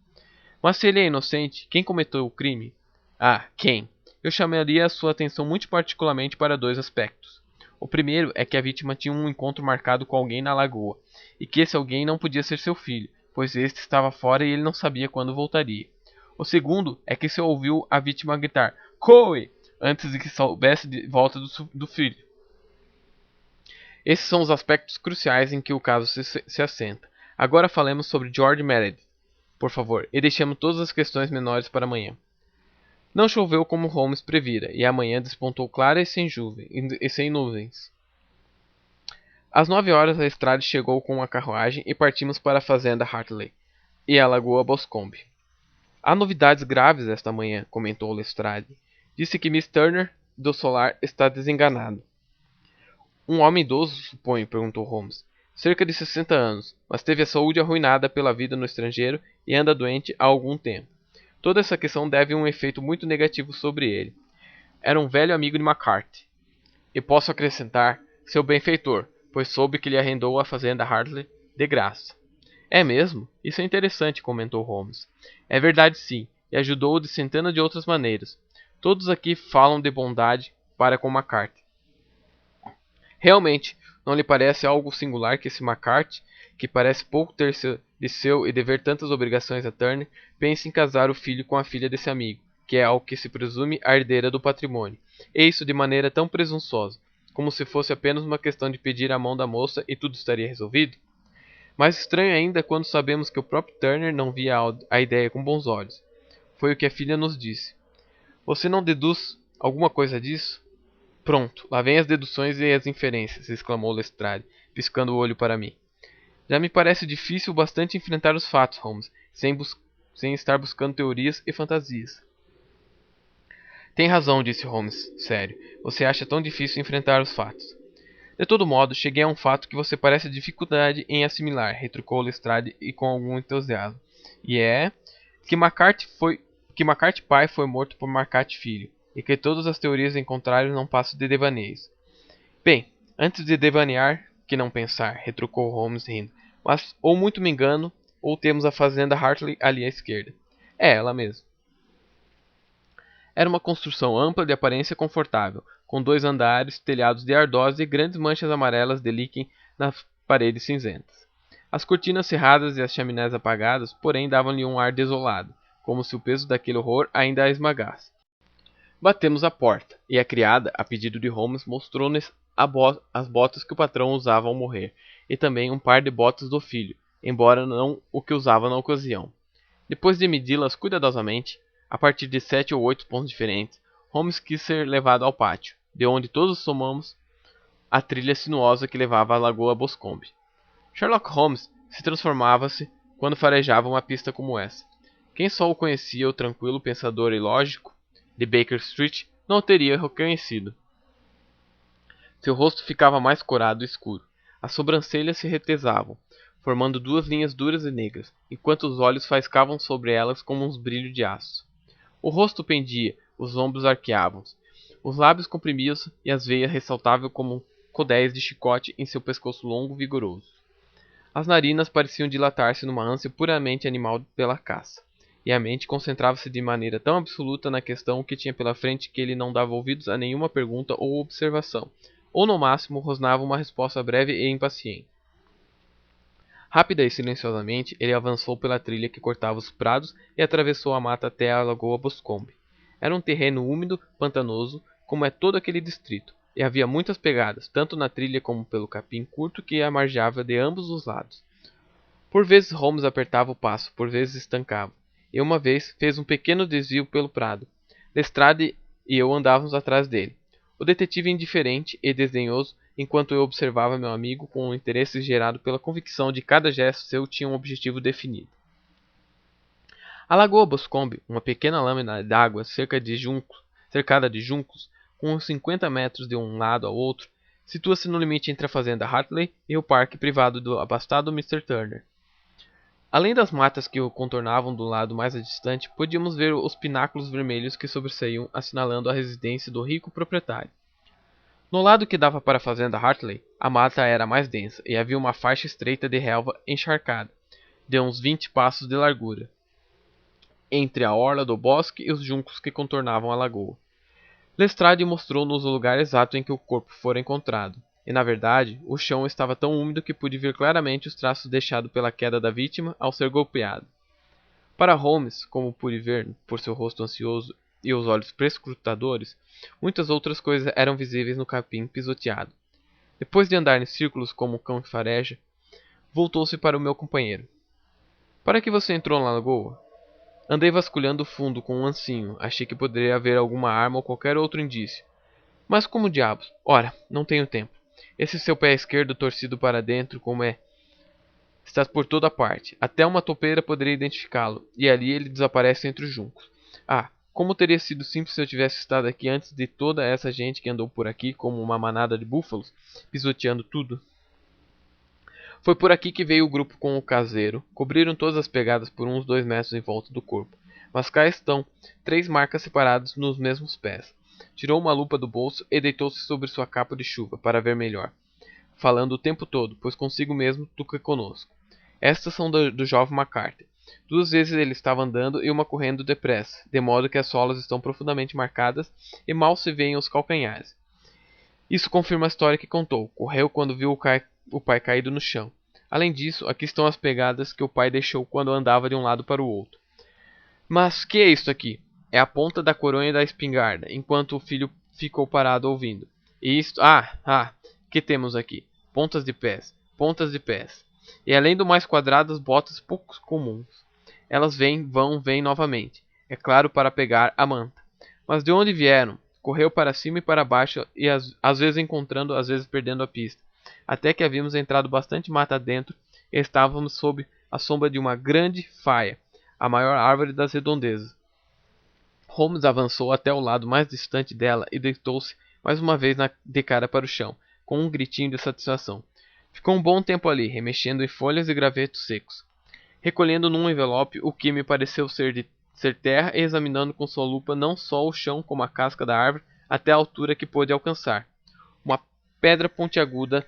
Mas se ele é inocente, quem cometeu o crime? Ah, quem? Eu chamaria a sua atenção muito particularmente para 2 aspectos. O primeiro é que a vítima tinha um encontro marcado com alguém na lagoa, e que esse alguém não podia ser seu filho, pois este estava fora e ele não sabia quando voltaria. O segundo é que se ouviu a vítima gritar "Coe!" antes de que soubesse de volta do filho. Esses são os aspectos cruciais em que o caso se assenta. Agora falemos sobre George Meredith, por favor, e deixemos todas as questões menores para amanhã. Não choveu como Holmes previra, e a manhã despontou clara e sem nuvens. Às 9 horas a estrada chegou com a carruagem e partimos para a fazenda Hartley e a lagoa Boscombe. Há novidades graves esta manhã, comentou Lestrade. Disse que Miss Turner, do Solar, está desenganado. Um homem idoso, suponho, perguntou Holmes. Cerca de 60 anos, mas teve a saúde arruinada pela vida no estrangeiro e anda doente há algum tempo. Toda essa questão deve um efeito muito negativo sobre ele. Era um velho amigo de McCarthy. E posso acrescentar, seu benfeitor, pois soube que lhe arrendou a fazenda Hartley de graça. É mesmo? Isso é interessante, comentou Holmes. É verdade sim, e ajudou-o de centenas de outras maneiras. Todos aqui falam de bondade para com McCarthy. Realmente, não lhe parece algo singular que esse McCarthy, que parece pouco ter de seu e dever tantas obrigações a Turner, pense em casar o filho com a filha desse amigo, que é ao que se presume a herdeira do patrimônio, e isso de maneira tão presunçosa, como se fosse apenas uma questão de pedir a mão da moça e tudo estaria resolvido? Mais estranho ainda quando sabemos que o próprio Turner não via a ideia com bons olhos. Foi o que a filha nos disse. Você não deduz alguma coisa disso? Pronto, lá vem as deduções e as inferências, exclamou Lestrade, piscando o olho para mim. Já me parece difícil o bastante enfrentar os fatos, Holmes, sem estar buscando teorias e fantasias. Tem razão, disse Holmes, sério. Você acha tão difícil enfrentar os fatos. De todo modo, cheguei a um fato que você parece dificuldade em assimilar, retrucou Lestrade e com algum entusiasmo. E é que McCarthy pai foi morto por McCarthy filho, e que todas as teorias em contrário não passam de devaneios. Bem, antes de devanear, que não pensar, retrucou Holmes rindo. Mas ou muito me engano, ou temos a fazenda Hartley ali à esquerda. É ela mesmo. Era uma construção ampla de aparência confortável, com 2 andares, telhados de ardósia e grandes manchas amarelas de líquen nas paredes cinzentas. As cortinas cerradas e as chaminés apagadas, porém, davam-lhe um ar desolado, como se o peso daquele horror ainda a esmagasse. Batemos à porta, e a criada, a pedido de Holmes, mostrou-nos as botas que o patrão usava ao morrer, e também um par de botas do filho, embora não o que usava na ocasião. Depois de medi-las cuidadosamente, a partir de 7 ou 8 pontos diferentes, Holmes quis ser levado ao pátio, de onde todos somamos a trilha sinuosa que levava à Lagoa Boscombe. Sherlock Holmes se transformava-se quando farejava uma pista como essa. Quem só o conhecia, o tranquilo pensador e lógico de Baker Street, não o teria reconhecido. Seu rosto ficava mais corado e escuro. As sobrancelhas se retesavam, formando 2 linhas duras e negras, enquanto os olhos faiscavam sobre elas como uns brilhos de aço. O rosto pendia, os ombros arqueavam-se, os lábios comprimiam-se e as veias ressaltavam como cordéis de chicote em seu pescoço longo e vigoroso. As narinas pareciam dilatar-se numa ânsia puramente animal pela caça, e a mente concentrava-se de maneira tão absoluta na questão que tinha pela frente que ele não dava ouvidos a nenhuma pergunta ou observação, ou no máximo rosnava uma resposta breve e impaciente. Rápida e silenciosamente, ele avançou pela trilha que cortava os prados e atravessou a mata até a Lagoa Boscombe. Era um terreno úmido, pantanoso, como é todo aquele distrito, e havia muitas pegadas, tanto na trilha como pelo capim curto que a margeava de ambos os lados. Por vezes Holmes apertava o passo, por vezes estancava, e uma vez fez um pequeno desvio pelo prado. Lestrade e eu andávamos atrás dele. O detetive indiferente e desdenhoso, enquanto eu observava meu amigo com um interesse gerado pela convicção de que cada gesto seu tinha um objetivo definido. A Lagoa Boscombe, uma pequena lâmina d'água cercada de juncos, com uns 50 metros de um lado ao outro, situa-se no limite entre a fazenda Hartley e o parque privado do abastado Mr. Turner. Além das matas que o contornavam do lado mais distante, podíamos ver os pináculos vermelhos que sobressaíam, assinalando a residência do rico proprietário. No lado que dava para a fazenda Hartley, a mata era mais densa e havia uma faixa estreita de relva encharcada, de uns 20 passos de largura, entre a orla do bosque e os juncos que contornavam a lagoa. Lestrade mostrou-nos o lugar exato em que o corpo fora encontrado, e na verdade, o chão estava tão úmido que pude ver claramente os traços deixados pela queda da vítima ao ser golpeado. Para Holmes, como pude ver por seu rosto ansioso e os olhos perscrutadores, muitas outras coisas eram visíveis no capim pisoteado. Depois de andar em círculos como um cão que fareja, voltou-se para o meu companheiro. Para que você entrou na lagoa? Andei vasculhando o fundo com um ancinho. Achei que poderia haver alguma arma ou qualquer outro indício. Mas como diabos? Ora, não tenho tempo. Esse seu pé esquerdo torcido para dentro, como é, está por toda parte. Até uma topeira poderia identificá-lo, e ali ele desaparece entre os juncos. Ah, como teria sido simples se eu tivesse estado aqui antes de toda essa gente que andou por aqui como uma manada de búfalos, pisoteando tudo. Foi por aqui que veio o grupo com o caseiro. Cobriram todas as pegadas por uns 2 metros em volta do corpo. Mas cá estão, 3 marcas separadas nos mesmos pés. Tirou uma lupa do bolso e deitou-se sobre sua capa de chuva para ver melhor, falando o tempo todo, pois consigo mesmo do que conosco. Estas são do jovem McCarthy. 2 vezes ele estava andando e uma correndo depressa, de modo que as solas estão profundamente marcadas e mal se veem os calcanhares. Isso confirma a história que contou. Correu quando viu o pai caído no chão. Além disso, aqui estão as pegadas que o pai deixou quando andava de um lado para o outro. Mas que é isto aqui? É a ponta da coronha da espingarda, enquanto o filho ficou parado ouvindo. E isto... que temos aqui? Pontas de pés. Pontas de pés. E além do mais quadradas, botas pouco comuns. Elas vêm novamente. É claro, para pegar a manta. Mas de onde vieram? Correu para cima e para baixo, e às vezes encontrando, às vezes perdendo a pista. Até que havíamos entrado bastante mata dentro e estávamos sob a sombra de uma grande faia, a maior árvore das redondezas. Holmes avançou até o lado mais distante dela e deitou-se mais uma vez de cara para o chão, com um gritinho de satisfação. Ficou um bom tempo ali, remexendo em folhas e gravetos secos, recolhendo num envelope o que me pareceu ser terra e examinando com sua lupa não só o chão como a casca da árvore até a altura que pôde alcançar. Uma pedra pontiaguda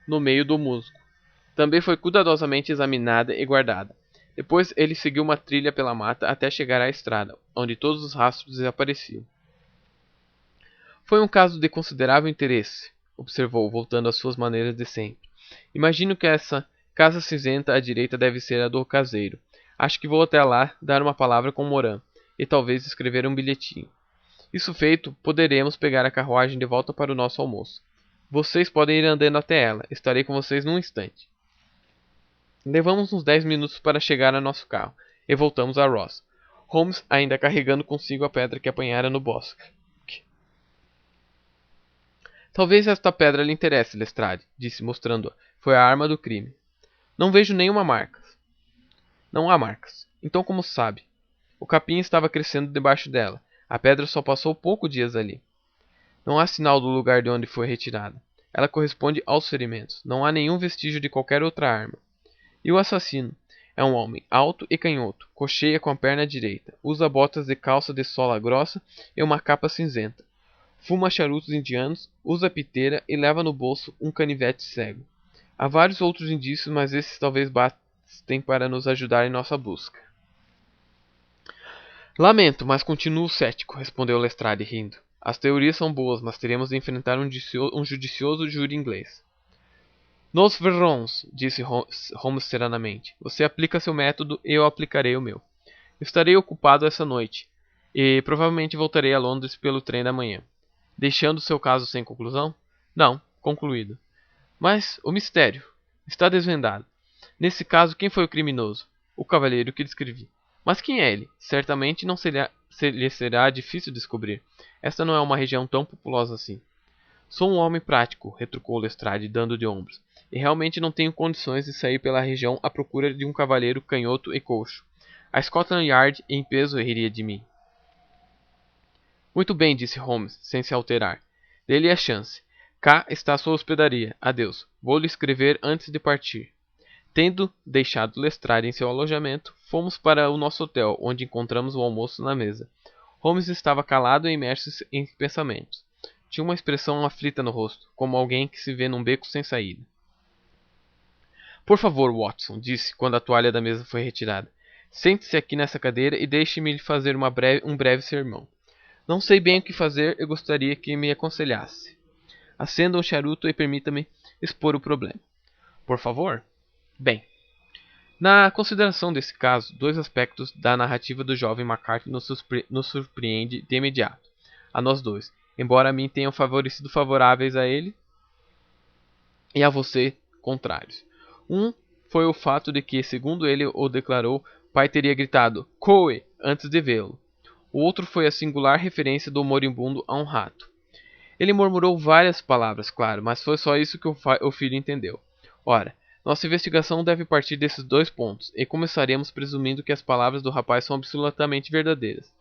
no meio do musgo. Também foi cuidadosamente examinada e guardada. Depois ele seguiu uma trilha pela mata até chegar à estrada, onde todos os rastros desapareciam. Foi um caso de considerável interesse, observou, voltando às suas maneiras de sempre. Imagino que essa casa cinzenta à direita deve ser a do caseiro. Acho que vou até lá dar uma palavra com Moran e talvez escrever um bilhetinho. Isso feito, poderemos pegar a carruagem de volta para o nosso almoço. Vocês podem ir andando até ela. Estarei com vocês num instante. Levamos uns 10 minutos para chegar a nosso carro e voltamos a Ross. Holmes ainda carregando consigo a pedra que apanhara no bosque. Talvez esta pedra lhe interesse, Lestrade, disse mostrando-a. Foi a arma do crime. Não vejo nenhuma marca. Não há marcas. Então como sabe? O capim estava crescendo debaixo dela. A pedra só passou poucos dias ali. Não há sinal do lugar de onde foi retirada. Ela corresponde aos ferimentos. Não há nenhum vestígio de qualquer outra arma. E o assassino? É um homem alto e canhoto, cocheia com a perna direita, usa botas de calça de sola grossa e uma capa cinzenta. Fuma charutos indianos, usa piteira e leva no bolso um canivete cego. Há vários outros indícios, mas esses talvez bastem para nos ajudar em nossa busca. Lamento, mas continuo cético, respondeu Lestrade rindo. As teorias são boas, mas teremos de enfrentar um judicioso júri inglês. Nos verrons, disse Holmes serenamente. Você aplica seu método e eu aplicarei o meu. Estarei ocupado essa noite e provavelmente voltarei a Londres pelo trem da manhã. Deixando seu caso sem conclusão? Não, concluído. Mas o mistério está desvendado. Nesse caso, quem foi o criminoso? O cavalheiro que descrevi. Mas quem é ele? Certamente não lhe será difícil descobrir. Esta não é uma região tão populosa assim. Sou um homem prático, retrucou Lestrade, dando de ombros, e realmente não tenho condições de sair pela região à procura de um cavalheiro canhoto e coxo. A Scotland Yard em peso riria de mim. Muito bem, disse Holmes, sem se alterar. Dê-lhe a chance. Cá está a sua hospedaria. Adeus. Vou-lhe escrever antes de partir. Tendo deixado Lestrade em seu alojamento, fomos para o nosso hotel, onde encontramos o almoço na mesa. Holmes estava calado e imerso em pensamentos. Tinha uma expressão aflita no rosto, como alguém que se vê num beco sem saída. Por favor, Watson, disse, quando a toalha da mesa foi retirada. Sente-se aqui nessa cadeira e deixe-me lhe fazer um breve sermão. Não sei bem o que fazer e gostaria que me aconselhasse. Acenda um charuto e permita-me expor o problema. Por favor? Bem, na consideração desse caso, 2 aspectos da narrativa do jovem McCarthy nos surpreende de imediato, a nós dois, embora a mim tenham favorecido favoráveis a ele e a você contrários. Um foi o fato de que, segundo ele o declarou, o pai teria gritado "Coe!" antes de vê-lo. O outro foi a singular referência do moribundo a um rato. Ele murmurou várias palavras, claro, mas foi só isso que o filho entendeu. Ora, nossa investigação deve partir desses 2 pontos, e começaremos presumindo que as palavras do rapaz são absolutamente verdadeiras.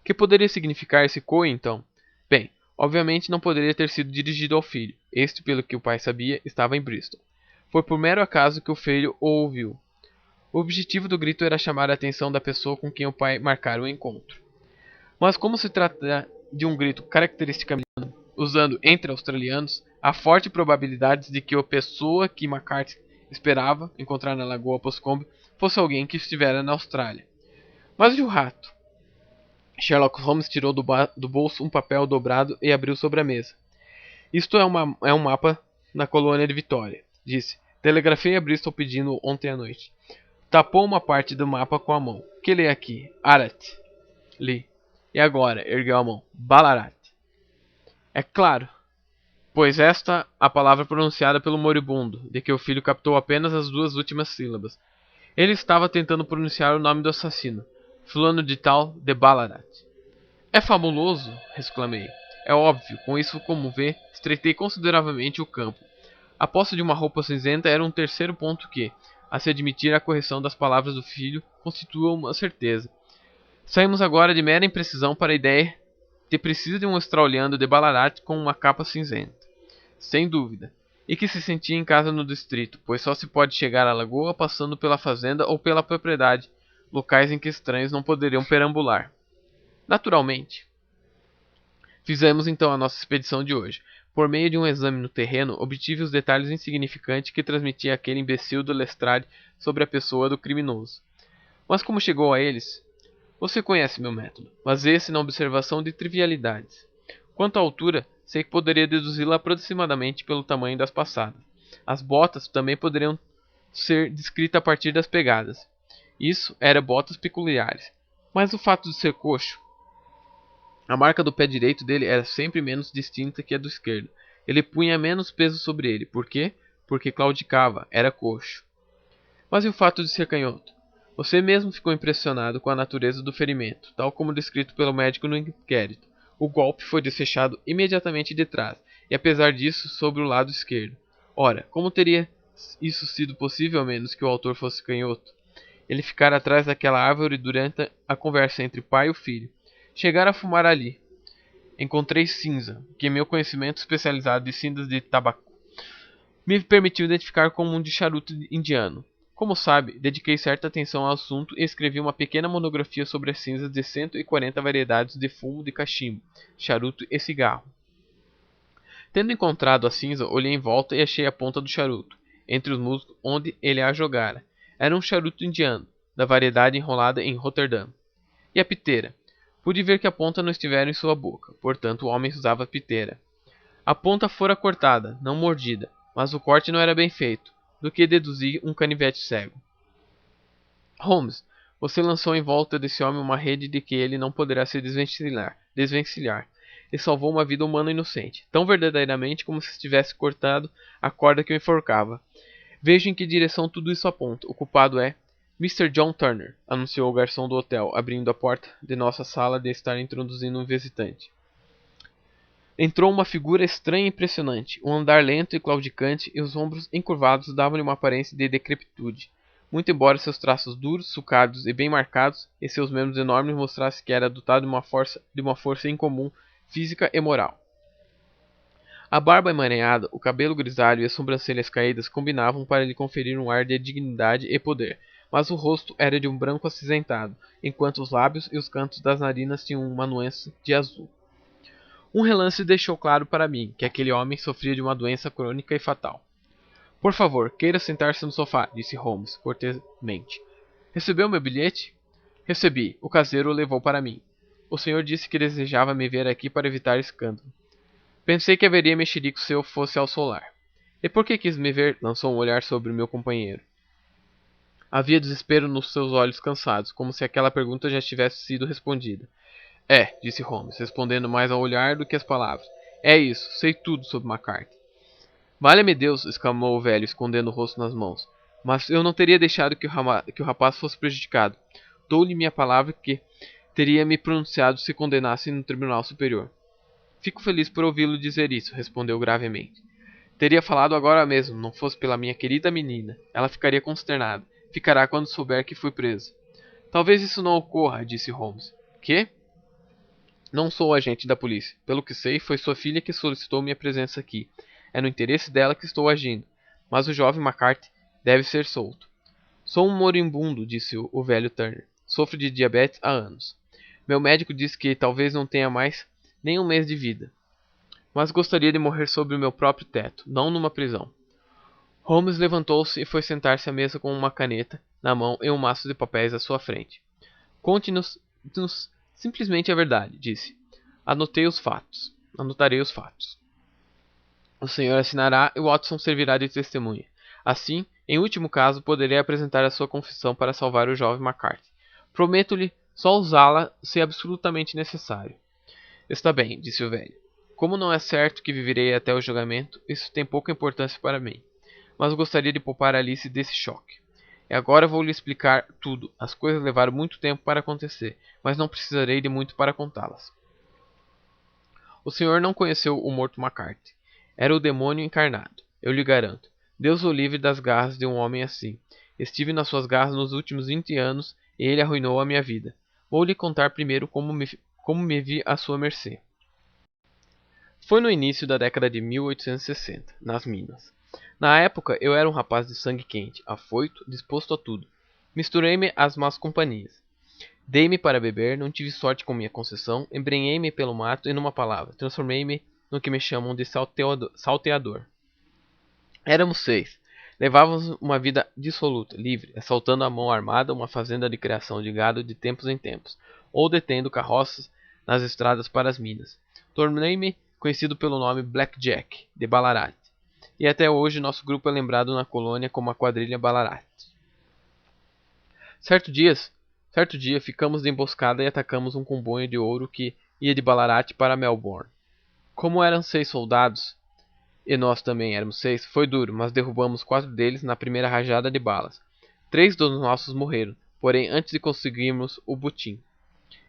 Que poderia significar esse coe, então? Bem, obviamente não poderia ter sido dirigido ao filho. Este, pelo que o pai sabia, estava em Bristol. Foi por mero acaso que o filho o ouviu. O objetivo do grito era chamar a atenção da pessoa com quem o pai marcara o encontro. Mas como se trata de um grito caracteristicamente usando entre australianos, há forte probabilidade de que a pessoa que McCarthy Esperava encontrar na lagoa Poscombe fosse alguém que estivera na Austrália. Mas e o rato? Sherlock Holmes tirou do bolso um papel dobrado e abriu sobre a mesa. Isto é um mapa na colônia de Vitória, disse. Telegrafei a Bristol pedindo ontem à noite. Tapou uma parte do mapa com a mão. Que lê aqui? Arat. Li. E agora? Ergueu a mão. Ballarat. É claro, pois esta a palavra pronunciada pelo moribundo, de que o filho captou apenas as duas últimas sílabas. Ele estava tentando pronunciar o nome do assassino. Fulano de tal de Ballarat. É fabuloso, exclamei. É óbvio, com isso, como vê, estreitei consideravelmente o campo. A posse de uma roupa cinzenta era um terceiro ponto que, a se admitir a correção das palavras do filho, constitua uma certeza. Saímos agora de mera imprecisão para a ideia de precisa de um australiano de Ballarat com uma capa cinzenta. Sem dúvida. E que se sentia em casa no distrito, pois só se pode chegar à lagoa passando pela fazenda ou pela propriedade, locais em que estranhos não poderiam perambular. Naturalmente. Fizemos então a nossa expedição de hoje. Por meio de um exame no terreno, obtive os detalhes insignificantes que transmitia aquele imbecil do Lestrade sobre a pessoa do criminoso. Mas como chegou a eles? Você conhece meu método, baseia-se na observação de trivialidades. Quanto à altura, sei que poderia deduzi-la aproximadamente pelo tamanho das passadas. As botas também poderiam ser descritas a partir das pegadas. Isso era botas peculiares. Mas o fato de ser coxo, a marca do pé direito dele era sempre menos distinta que a do esquerdo. Ele punha menos peso sobre ele. Por quê? Porque claudicava, era coxo. Mas e o fato de ser canhoto? Você mesmo ficou impressionado com a natureza do ferimento, tal como descrito pelo médico no inquérito. O golpe foi desfechado imediatamente de trás, e apesar disso, sobre o lado esquerdo. Ora, como teria isso sido possível a menos que o autor fosse canhoto? Ele ficara atrás daquela árvore durante a conversa entre o pai e o filho. Chegara a fumar ali. Encontrei cinza, que meu conhecimento especializado de cinzas de tabaco me permitiu identificar como um de charuto indiano. Como sabe, dediquei certa atenção ao assunto e escrevi uma pequena monografia sobre as cinzas de 140 variedades de fumo de cachimbo, charuto e cigarro. Tendo encontrado a cinza, olhei em volta e achei a ponta do charuto, entre os musgos onde ele a jogara. Era um charuto indiano, da variedade enrolada em Roterdã. E a piteira? Pude ver que a ponta não estivera em sua boca, portanto o homem usava piteira. A ponta fora cortada, não mordida, mas o corte não era bem feito, do que deduzi um canivete cego. Holmes, você lançou em volta desse homem uma rede de que ele não poderá se desvencilhar, e salvou uma vida humana inocente, tão verdadeiramente como se tivesse cortado a corda que o enforcava. Vejo em que direção tudo isso aponta. O culpado é Mr. John Turner, anunciou o garçom do hotel, abrindo a porta de nossa sala de estar introduzindo um visitante. Entrou uma figura estranha e impressionante. Um andar lento e claudicante e os ombros encurvados davam-lhe uma aparência de decrepitude. Muito embora seus traços duros, sucados e bem marcados, e seus membros enormes mostrassem que era dotado de uma força incomum, física e moral. A barba emaranhada, o cabelo grisalho e as sobrancelhas caídas combinavam para lhe conferir um ar de dignidade e poder, mas o rosto era de um branco acinzentado, enquanto os lábios e os cantos das narinas tinham uma nuance de azul. Um relance deixou claro para mim que aquele homem sofria de uma doença crônica e fatal. Por favor, queira sentar-se no sofá, disse Holmes, cortesmente. Recebeu meu bilhete? Recebi. O caseiro o levou para mim. O senhor disse que desejava me ver aqui para evitar escândalo. Pensei que haveria mexerico se eu fosse ao solar. E por que quis me ver? Lançou um olhar sobre o meu companheiro. Havia desespero nos seus olhos cansados, como se aquela pergunta já tivesse sido respondida. É, disse Holmes, respondendo mais ao olhar do que às palavras. É isso, sei tudo sobre McCarthy. Valha-me Deus, exclamou o velho, escondendo o rosto nas mãos. Mas eu não teria deixado que o rapaz fosse prejudicado. Dou-lhe minha palavra que teria me pronunciado se condenasse no Tribunal Superior. Fico feliz por ouvi-lo dizer isso, respondeu gravemente. Teria falado agora mesmo, não fosse pela minha querida menina. Ela ficaria consternada. Ficará quando souber que fui preso. Talvez isso não ocorra, disse Holmes. Que? Não sou agente da polícia. Pelo que sei, foi sua filha que solicitou minha presença aqui. É no interesse dela que estou agindo. Mas o jovem McCarthy deve ser solto. Sou um moribundo, disse o velho Turner. Sofro de diabetes há anos. Meu médico disse que talvez não tenha mais nem um mês de vida. Mas gostaria de morrer sob o meu próprio teto, não numa prisão. Holmes levantou-se e foi sentar-se à mesa com uma caneta na mão e um maço de papéis à sua frente. Conte-nos simplesmente a verdade, disse. Anotarei os fatos. O senhor assinará e Watson servirá de testemunha. Assim, em último caso, poderei apresentar a sua confissão para salvar o jovem McCarthy. Prometo-lhe só usá-la se absolutamente necessário. Está bem, disse o velho. Como não é certo que viverei até o julgamento, isso tem pouca importância para mim. Mas gostaria de poupar Alice desse choque. E agora vou lhe explicar tudo. As coisas levaram muito tempo para acontecer, mas não precisarei de muito para contá-las. O senhor não conheceu o morto McCarthy. Era o demônio encarnado, eu lhe garanto. Deus o livre das garras de um homem assim. Estive nas suas garras nos últimos 20 anos e ele arruinou a minha vida. Vou lhe contar primeiro como me vi à sua mercê. Foi no início da década de 1860, nas Minas. Na época, eu era um rapaz de sangue quente, afoito, disposto a tudo. Misturei-me às más companhias. Dei-me para beber, não tive sorte com minha concessão, embrenhei-me pelo mato e, numa palavra, transformei-me no que me chamam de salteador. Éramos 6. Levávamos uma vida dissoluta, livre, assaltando à mão armada uma fazenda de criação de gado de tempos em tempos, ou detendo carroças nas estradas para as minas. Tornei-me conhecido pelo nome Black Jack, de Ballarat, e até hoje nosso grupo é lembrado na colônia como a quadrilha Ballarat. Certo dia ficamos de emboscada e atacamos um comboio de ouro que ia de Ballarat para Melbourne. Como eram 6 soldados, e nós também éramos 6, foi duro, mas derrubamos 4 deles na primeira rajada de balas. 3 dos nossos morreram, porém antes de conseguirmos o butim.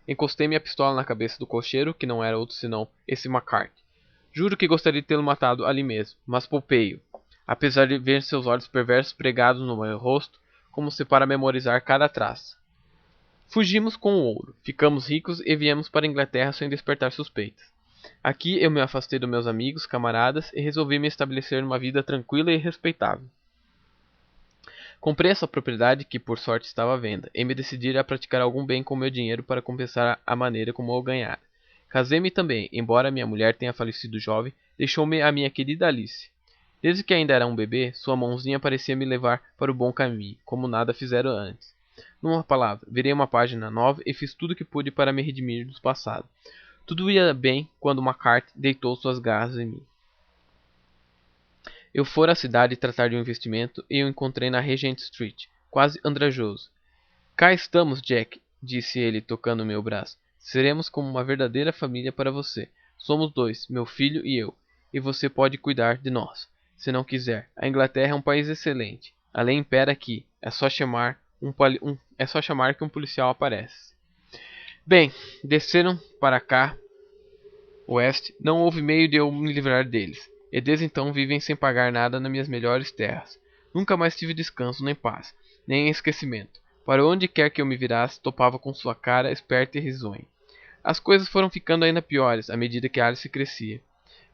Encostei minha pistola na cabeça do cocheiro, que não era outro senão esse McCarthy. Juro que gostaria de tê-lo matado ali mesmo, mas poupei-o, apesar de ver seus olhos perversos pregados no meu rosto, como se para memorizar cada traça. Fugimos com o ouro, ficamos ricos e viemos para a Inglaterra sem despertar suspeitas. Aqui eu me afastei dos meus amigos, camaradas e resolvi me estabelecer numa vida tranquila e respeitável. Comprei essa propriedade que por sorte estava à venda e me decidi a praticar algum bem com meu dinheiro para compensar a maneira como o ganhara. Casei-me também, embora minha mulher tenha falecido jovem, deixou-me a minha querida Alice. Desde que ainda era um bebê, sua mãozinha parecia me levar para o bom caminho, como nada fizeram antes. Numa palavra, virei uma página nova e fiz tudo o que pude para me redimir do passado. Tudo ia bem quando McCarthy deitou suas garras em mim. Eu fora à cidade tratar de um investimento e o encontrei na Regent Street, quase andrajoso. Cá estamos, Jack, disse ele, tocando meu braço. Seremos como uma verdadeira família para você. Somos 2, meu filho e eu, e você pode cuidar de nós, se não quiser. A Inglaterra é um país excelente. A lei impera aqui. É só chamar que um policial aparece. Bem, desceram para cá, oeste, não houve meio de eu me livrar deles, e desde então vivem sem pagar nada nas minhas melhores terras. Nunca mais tive descanso, nem paz, nem esquecimento. Para onde quer que eu me virasse, topava com sua cara esperta e risonha. As coisas foram ficando ainda piores à medida que Alice crescia,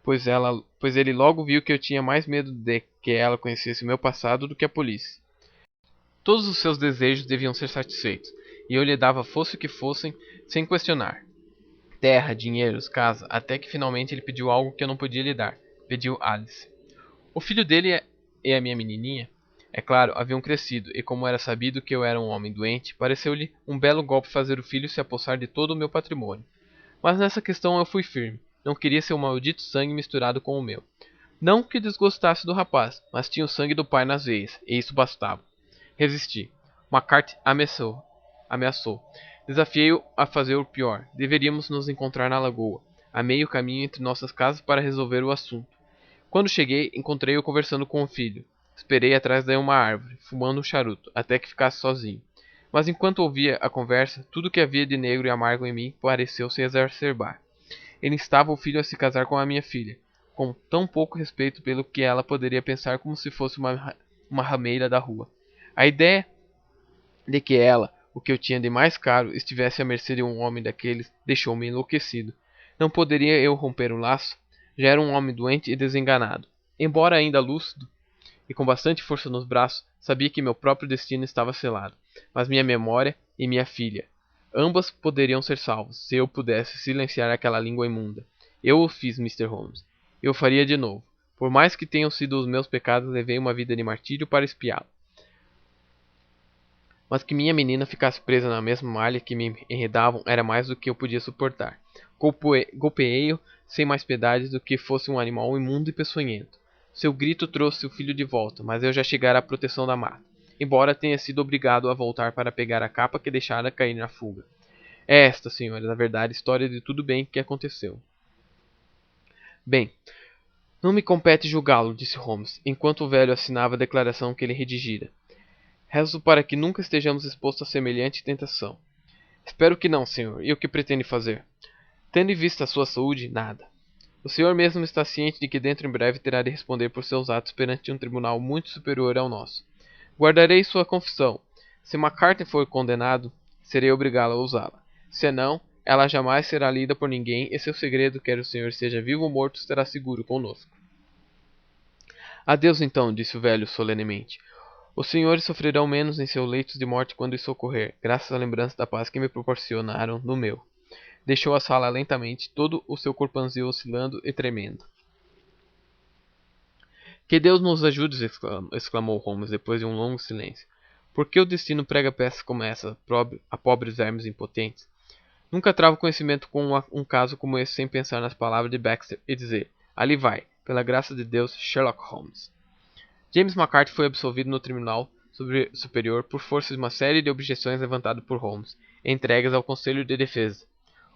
pois ele logo viu que eu tinha mais medo de que ela conhecesse o meu passado do que a polícia. Todos os seus desejos deviam ser satisfeitos, e eu lhe dava fosse o que fossem, sem questionar. Terra, dinheiros, casa, até que finalmente ele pediu algo que eu não podia lhe dar. Pediu Alice. O filho dele e a minha menininha, é claro, haviam crescido, e como era sabido que eu era um homem doente, pareceu-lhe um belo golpe fazer o filho se apossar de todo o meu patrimônio. Mas nessa questão eu fui firme. Não queria seu maldito sangue misturado com o meu. Não que desgostasse do rapaz, mas tinha o sangue do pai nas veias, e isso bastava. Resisti. McCarthy ameaçou. Desafiei-o a fazer o pior. Deveríamos nos encontrar na lagoa, a meio caminho entre nossas casas para resolver o assunto. Quando cheguei, encontrei-o conversando com o filho. Esperei atrás de uma árvore, fumando um charuto, até que ficasse sozinho. Mas enquanto ouvia a conversa, tudo que havia de negro e amargo em mim pareceu se exacerbar. Ele instava o filho a se casar com a minha filha, com tão pouco respeito pelo que ela poderia pensar como se fosse uma rameira da rua. A ideia de que ela, o que eu tinha de mais caro, estivesse à mercê de um homem daqueles, deixou-me enlouquecido. Não poderia eu romper o laço? Já era um homem doente e desenganado. Embora ainda lúcido e com bastante força nos braços, sabia que meu próprio destino estava selado. Mas minha memória e minha filha, ambas poderiam ser salvas, se eu pudesse silenciar aquela língua imunda. Eu o fiz, Mr. Holmes. Eu o faria de novo. Por mais que tenham sido os meus pecados, levei uma vida de martírio para espiá-lo. Mas que minha menina ficasse presa na mesma malha que me enredavam era mais do que eu podia suportar. Golpeei-o sem mais piedade do que fosse um animal imundo e peçonhento. Seu grito trouxe o filho de volta, mas eu já chegara à proteção da mata, embora tenha sido obrigado a voltar para pegar a capa que deixara cair na fuga. É esta, senhora, na verdade, história de tudo bem que aconteceu. Bem, não me compete julgá-lo, disse Holmes, enquanto o velho assinava a declaração que ele redigira. Rezo para que nunca estejamos expostos a semelhante tentação. Espero que não, senhor. E o que pretende fazer? Tendo em vista a sua saúde, nada. O senhor mesmo está ciente de que dentro em breve terá de responder por seus atos perante um tribunal muito superior ao nosso. Guardarei sua confissão. Se McCartney for condenado, serei obrigado a usá-la. Se não, ela jamais será lida por ninguém e seu segredo, quer o senhor seja vivo ou morto, estará seguro conosco. Adeus então, disse o velho solenemente. Os senhores sofrerão menos em seus leitos de morte quando isso ocorrer, graças à lembrança da paz que me proporcionaram no meu. Deixou a sala lentamente, todo o seu corpanzil oscilando e tremendo. Que Deus nos ajude, exclamou Holmes, depois de um longo silêncio. Por que o destino prega peças como essa a pobres vermes impotentes? Nunca travo conhecimento com um caso como esse sem pensar nas palavras de Baxter e dizer: ali vai, pela graça de Deus, Sherlock Holmes. James McCarthy foi absolvido no Tribunal Superior por força de uma série de objeções levantadas por Holmes, entregues ao Conselho de Defesa.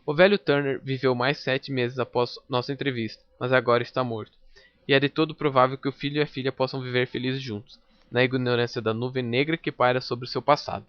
O velho Turner viveu mais 7 meses após nossa entrevista, mas agora está morto, e é de todo provável que o filho e a filha possam viver felizes juntos, na ignorância da nuvem negra que paira sobre seu passado.